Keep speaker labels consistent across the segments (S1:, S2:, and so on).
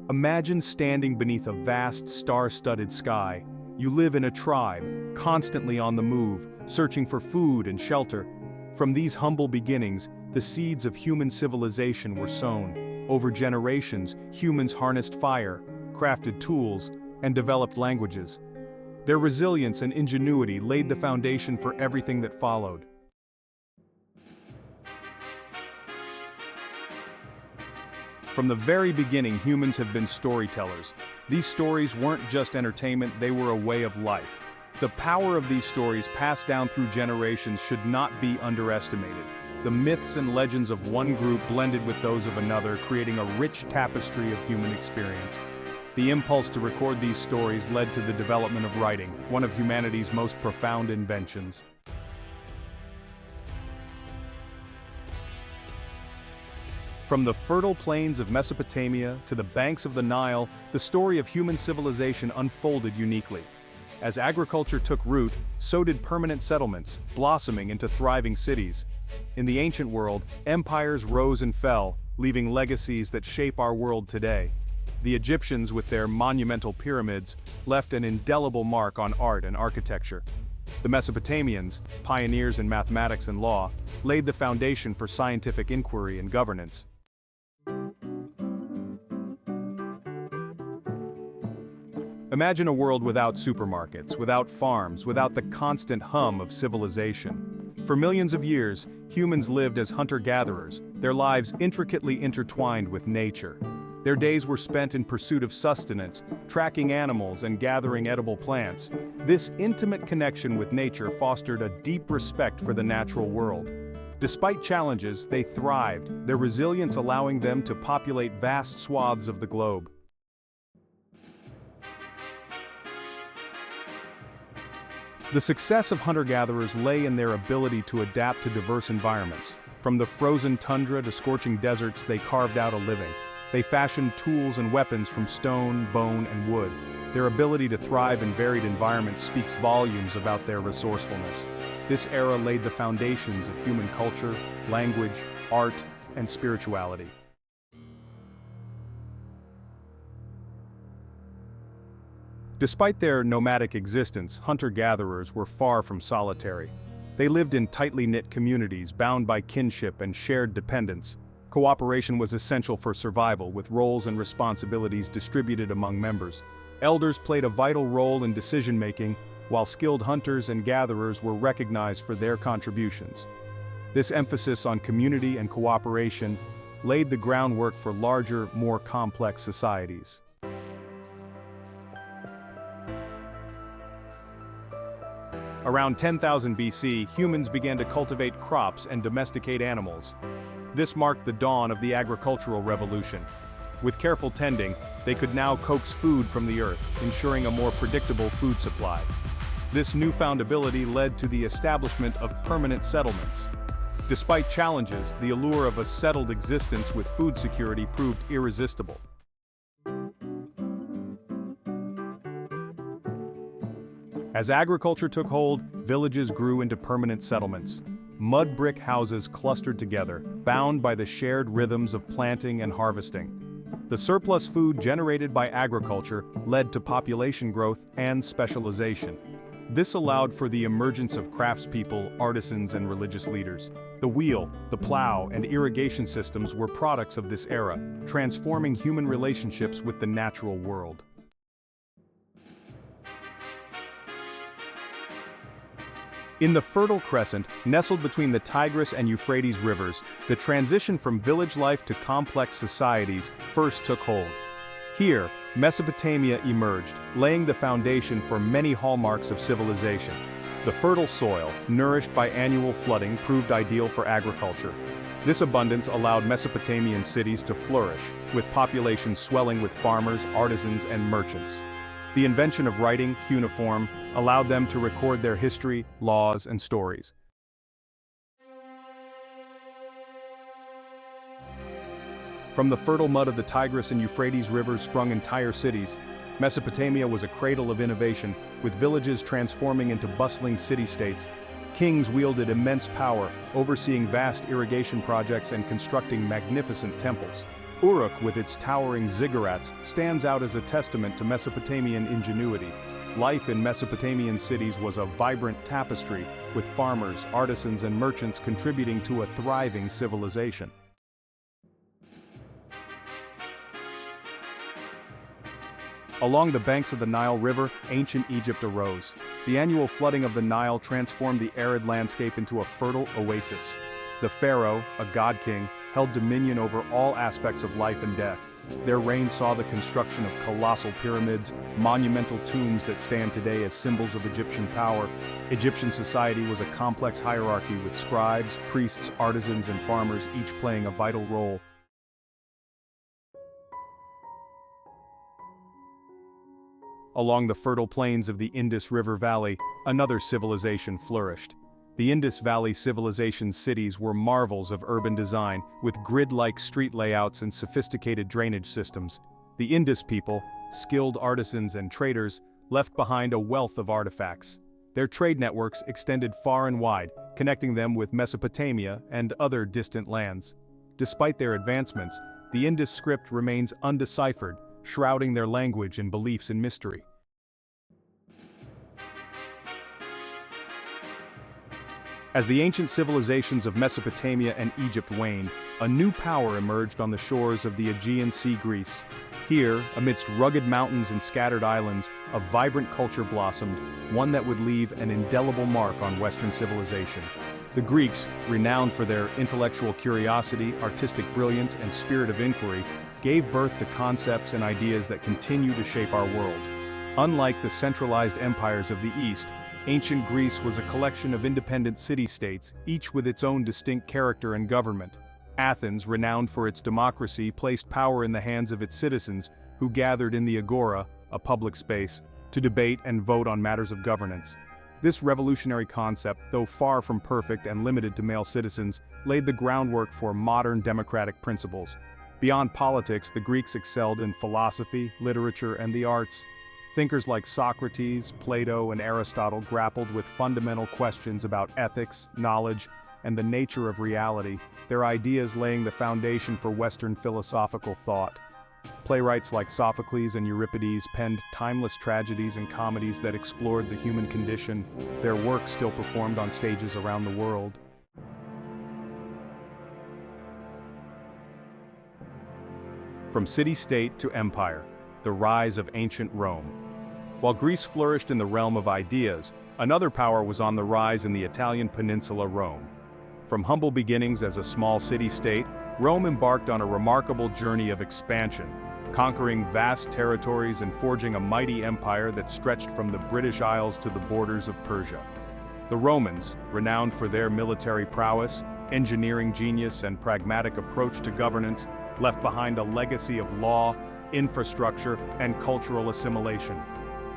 S1: Imagine standing beneath a vast, star-studded sky. You live in a tribe, constantly on the move, searching for food and shelter. From these humble beginnings, the seeds of human civilization were sown. Over generations, humans harnessed fire, crafted tools, and developed languages. Their resilience and ingenuity laid the foundation for everything that followed. From the very beginning, humans have been storytellers. These stories weren't just entertainment, they were a way of life. The power of these stories passed down through generations should not be underestimated. The myths and legends of one group blended with those of another, creating a rich tapestry of human experience. The impulse to record these stories led to the development of writing, one of humanity's most profound inventions. From the fertile plains of Mesopotamia to the banks of the Nile, the story of human civilization unfolded uniquely. As agriculture took root, so did permanent settlements, blossoming into thriving cities. In the ancient world, empires rose and fell, leaving legacies that shape our world today. The Egyptians, with their monumental pyramids, left an indelible mark on art and architecture. The Mesopotamians, pioneers in mathematics and law, laid the foundation for scientific inquiry and governance. Imagine a world without supermarkets, without farms, without the constant hum of civilization. For millions of years, humans lived as hunter-gatherers, their lives intricately intertwined with nature. Their days were spent in pursuit of sustenance, tracking animals and gathering edible plants. This intimate connection with nature fostered a deep respect for the natural world. Despite challenges, they thrived, their resilience allowing them to populate vast swaths of the globe. The success of hunter-gatherers lay in their ability to adapt to diverse environments. From the frozen tundra to scorching deserts, they carved out a living. They fashioned tools and weapons from stone, bone, and wood. Their ability to thrive in varied environments speaks volumes about their resourcefulness. This era laid the foundations of human culture, language, art, and spirituality. Despite their nomadic existence, hunter-gatherers were far from solitary. They lived in tightly knit communities bound by kinship and shared dependence. Cooperation was essential for survival, with roles and responsibilities distributed among members. Elders played a vital role in decision-making, while skilled hunters and gatherers were recognized for their contributions. This emphasis on community and cooperation laid the groundwork for larger, more complex societies. Around 10,000 BC, humans began to cultivate crops and domesticate animals. This marked the dawn of the agricultural revolution. With careful tending, they could now coax food from the earth, ensuring a more predictable food supply. This newfound ability led to the establishment of permanent settlements. Despite challenges, the allure of a settled existence with food security proved irresistible. As agriculture took hold, villages grew into permanent settlements. Mud brick houses clustered together, bound by the shared rhythms of planting and harvesting. The surplus food generated by agriculture led to population growth and specialization. This allowed for the emergence of craftspeople, artisans, and religious leaders. The wheel, the plow, and irrigation systems were products of this era, transforming human relationships with the natural world. In the Fertile Crescent, nestled between the Tigris and Euphrates rivers, the transition from village life to complex societies first took hold. Here, Mesopotamia emerged, laying the foundation for many hallmarks of civilization. The fertile soil, nourished by annual flooding, proved ideal for agriculture. This abundance allowed Mesopotamian cities to flourish, with populations swelling with farmers, artisans, and merchants. The invention of writing, cuneiform, allowed them to record their history, laws, and stories. From the fertile mud of the Tigris and Euphrates rivers sprung entire cities. Mesopotamia was a cradle of innovation, with villages transforming into bustling city-states. Kings wielded immense power, overseeing vast irrigation projects and constructing magnificent temples. Uruk, with its towering ziggurats, stands out as a testament to Mesopotamian ingenuity. Life in Mesopotamian cities was a vibrant tapestry, with farmers, artisans, and merchants contributing to a thriving civilization. Along the banks of the Nile River, ancient Egypt arose. The annual flooding of the Nile transformed the arid landscape into a fertile oasis. The pharaoh, a god-king, held dominion over all aspects of life and death. Their reign saw the construction of colossal pyramids, monumental tombs that stand today as symbols of Egyptian power. Egyptian society was a complex hierarchy with scribes, priests, artisans, and farmers, each playing a vital role. Along the fertile plains of the Indus River Valley, another civilization flourished. The Indus Valley civilization's cities were marvels of urban design, with grid-like street layouts and sophisticated drainage systems. The Indus people, skilled artisans and traders, left behind a wealth of artifacts. Their trade networks extended far and wide, connecting them with Mesopotamia and other distant lands. Despite their advancements, the Indus script remains undeciphered, shrouding their language in beliefs in mystery. As the ancient civilizations of Mesopotamia and Egypt waned, a new power emerged on the shores of the Aegean Sea, Greece. Here, amidst rugged mountains and scattered islands, a vibrant culture blossomed, one that would leave an indelible mark on Western civilization. The Greeks, renowned for their intellectual curiosity, artistic brilliance, and spirit of inquiry, gave birth to concepts and ideas that continue to shape our world. Unlike the centralized empires of the East, ancient Greece was a collection of independent city-states, each with its own distinct character and government. Athens, renowned for its democracy, placed power in the hands of its citizens, who gathered in the agora, a public space, to debate and vote on matters of governance. This revolutionary concept, though far from perfect and limited to male citizens, laid the groundwork for modern democratic principles. Beyond politics, the Greeks excelled in philosophy, literature, and the arts. Thinkers like Socrates, Plato, and Aristotle grappled with fundamental questions about ethics, knowledge, and the nature of reality, their ideas laying the foundation for Western philosophical thought. Playwrights like Sophocles and Euripides penned timeless tragedies and comedies that explored the human condition, their work still performed on stages around the world. From city-state to empire, the rise of ancient Rome. While Greece flourished in the realm of ideas, another power was on the rise in the Italian peninsula, Rome. From humble beginnings as a small city-state, Rome embarked on a remarkable journey of expansion, conquering vast territories and forging a mighty empire that stretched from the British Isles to the borders of Persia. The Romans, renowned for their military prowess, engineering genius, and pragmatic approach to governance, left behind a legacy of law, infrastructure, and cultural assimilation.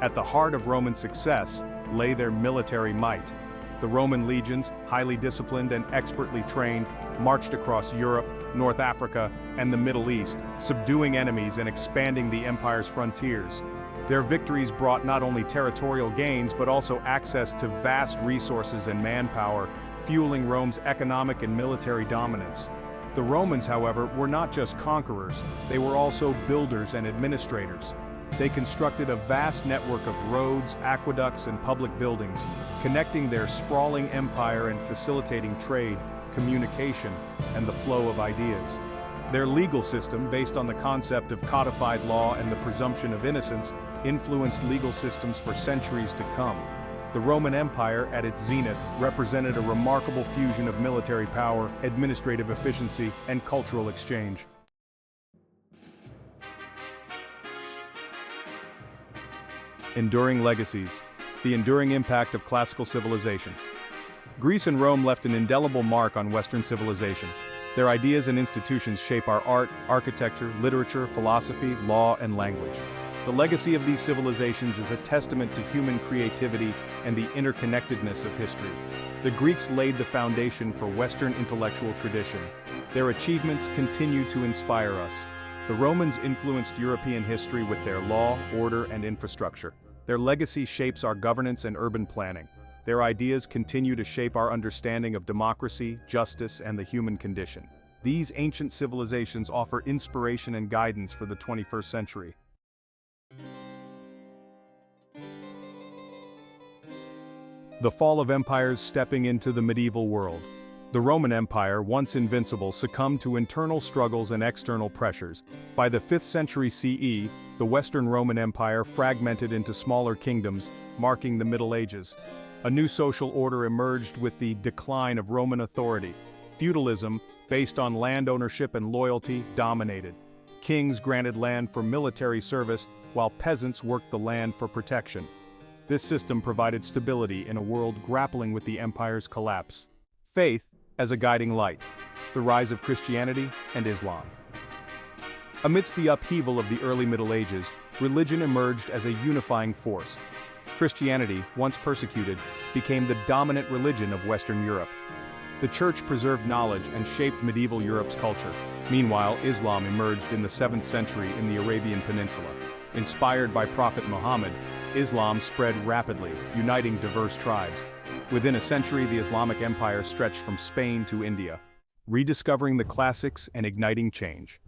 S1: At the heart of Roman success lay their military might. The Roman legions, highly disciplined and expertly trained, marched across Europe, North Africa, and the Middle East, subduing enemies and expanding the empire's frontiers. Their victories brought not only territorial gains but also access to vast resources and manpower, fueling Rome's economic and military dominance. The Romans, however, were not just conquerors, they were also builders and administrators. They constructed a vast network of roads, aqueducts, and public buildings, connecting their sprawling empire and facilitating trade, communication, and the flow of ideas. Their legal system, based on the concept of codified law and the presumption of innocence, influenced legal systems for centuries to come. The Roman Empire, at its zenith, represented a remarkable fusion of military power, administrative efficiency, and cultural exchange. Enduring legacies. The enduring impact of classical civilizations. Greece and Rome left an indelible mark on Western civilization. Their ideas and institutions shape our art, architecture, literature, philosophy, law, and language. The legacy of these civilizations is a testament to human creativity and the interconnectedness of history. The Greeks laid the foundation for Western intellectual tradition. Their achievements continue to inspire us. The Romans influenced European history with their law, order, and infrastructure. Their legacy shapes our governance and urban planning. Their ideas continue to shape our understanding of democracy, justice, and the human condition. these ancient civilizations offer inspiration and guidance for the 21st century. The fall of empires stepping into the medieval world. The Roman Empire, once invincible, succumbed to internal struggles and external pressures. By the 5th century CE, the Western Roman Empire fragmented into smaller kingdoms, marking the Middle Ages. A new social order emerged with the decline of Roman authority. Feudalism, based on land ownership and loyalty, dominated. Kings granted land for military service, while peasants worked the land for protection. This system provided stability in a world grappling with the empire's collapse. Faith as a guiding light. The rise of Christianity and Islam. Amidst the upheaval of the early Middle Ages, religion emerged as a unifying force. Christianity, once persecuted, became the dominant religion of Western Europe. The Church preserved knowledge and shaped medieval Europe's culture. Meanwhile, Islam emerged in the 7th century in the Arabian Peninsula. Inspired by Prophet Muhammad, Islam spread rapidly, uniting diverse tribes. Within a century, the Islamic Empire stretched from Spain to India, rediscovering the classics and igniting change.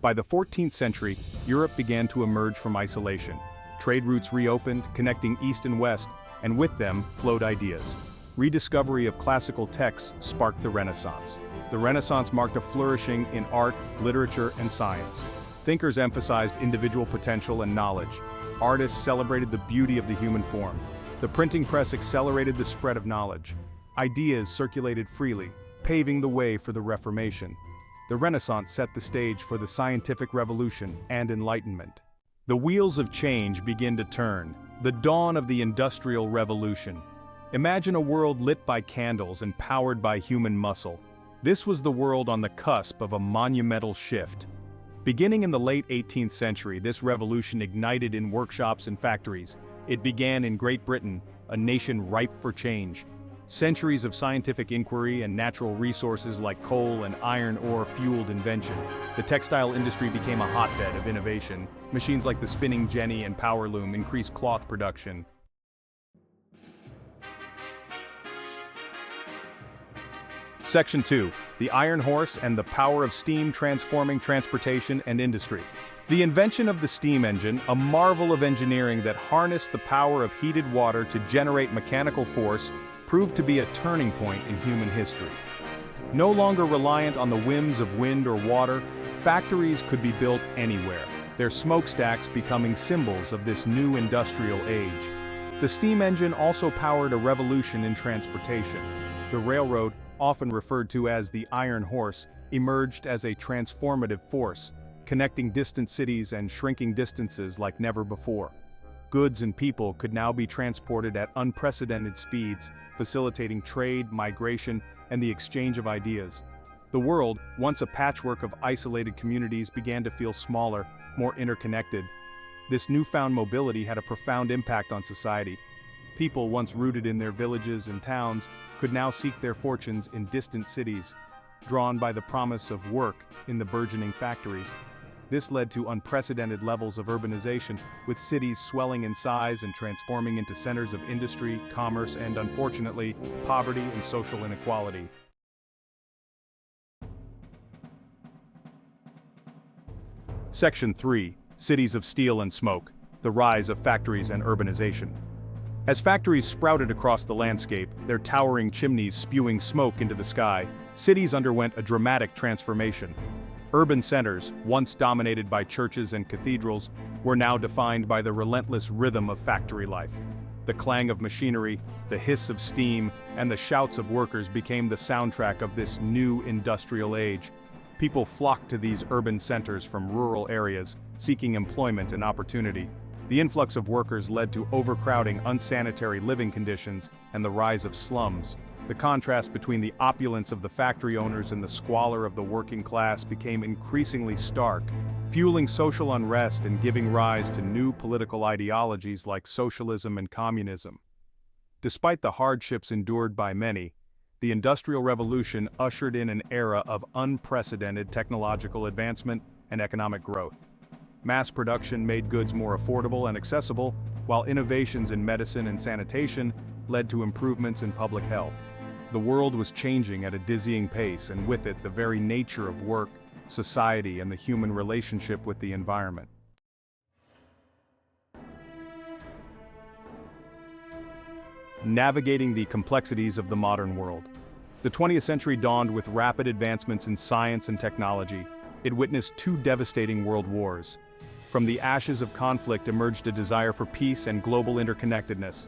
S1: By the 14th century, Europe began to emerge from isolation. Trade routes reopened, connecting East and West, and with them flowed ideas. Rediscovery of classical texts sparked the Renaissance. The Renaissance marked a flourishing in art, literature, and science. Thinkers emphasized individual potential and knowledge. Artists celebrated the beauty of the human form. The printing press accelerated the spread of knowledge. Ideas circulated freely, paving the way for the Reformation. The Renaissance set the stage for the scientific revolution and Enlightenment. The wheels of change begin to turn. The dawn of the Industrial Revolution. Imagine a world lit by candles and powered by human muscle. This was the world on the cusp of a monumental shift. Beginning in the late 18th century, this revolution ignited in workshops and factories. It began in Great Britain, a nation ripe for change. Centuries of scientific inquiry and natural resources like coal and iron ore fueled invention. The textile industry became a hotbed of innovation. Machines like the spinning jenny and power loom increased cloth production. Section 2. The Iron Horse and the Power of Steam Transforming Transportation and Industry. The invention of the steam engine, a marvel of engineering that harnessed the power of heated water to generate mechanical force, proved to be a turning point in human history. No longer reliant on the whims of wind or water, factories could be built anywhere, their smokestacks becoming symbols of this new industrial age. The steam engine also powered a revolution in transportation. The railroad, often referred to as the Iron Horse, emerged as a transformative force, connecting distant cities and shrinking distances like never before. Goods and people could now be transported at unprecedented speeds, facilitating trade, migration, and the exchange of ideas. The world, once a patchwork of isolated communities, began to feel smaller, more interconnected. This newfound mobility had a profound impact on society. People once rooted in their villages and towns could now seek their fortunes in distant cities, drawn by the promise of work in the burgeoning factories. This led to unprecedented levels of urbanization, with cities swelling in size and transforming into centers of industry, commerce, and, unfortunately, poverty and social inequality. Section 3. Cities of Steel and Smoke. The Rise of Factories and Urbanization. As factories sprouted across the landscape, their towering chimneys spewing smoke into the sky, cities underwent a dramatic transformation. Urban centers, once dominated by churches and cathedrals, were now defined by the relentless rhythm of factory life. The clang of machinery, the hiss of steam, and the shouts of workers became the soundtrack of this new industrial age. People flocked to these urban centers from rural areas, seeking employment and opportunity. The influx of workers led to overcrowding, unsanitary living conditions, and the rise of slums. The contrast between the opulence of the factory owners and the squalor of the working class became increasingly stark, fueling social unrest and giving rise to new political ideologies like socialism and communism. Despite the hardships endured by many, the Industrial Revolution ushered in an era of unprecedented technological advancement and economic growth. Mass production made goods more affordable and accessible, while innovations in medicine and sanitation led to improvements in public health. the world was changing at a dizzying pace, and with it, the very nature of work, society, and the human relationship with the environment. Navigating the complexities of the modern world. The 20th century dawned with rapid advancements in science and technology. It witnessed two devastating world wars. From the ashes of conflict emerged a desire for peace and global interconnectedness.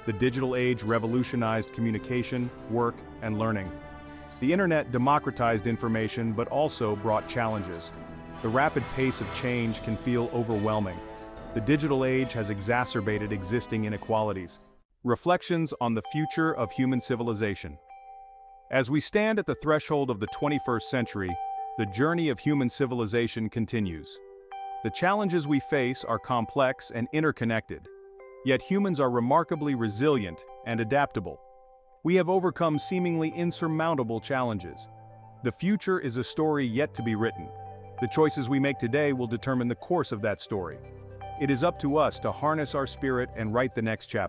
S1: The digital age revolutionized communication, work, and learning. The internet democratized information but also brought challenges. The rapid pace of change can feel overwhelming. The digital age has exacerbated existing inequalities. Reflections on the future of human civilization. As we stand at the threshold of the 21st century, the journey of human civilization continues. The challenges we face are complex and interconnected. Yet humans are remarkably resilient and adaptable. We have overcome seemingly insurmountable challenges. The future is a story yet to be written. The choices we make today will determine the course of that story. It is up to us to harness our spirit and write the next chapter.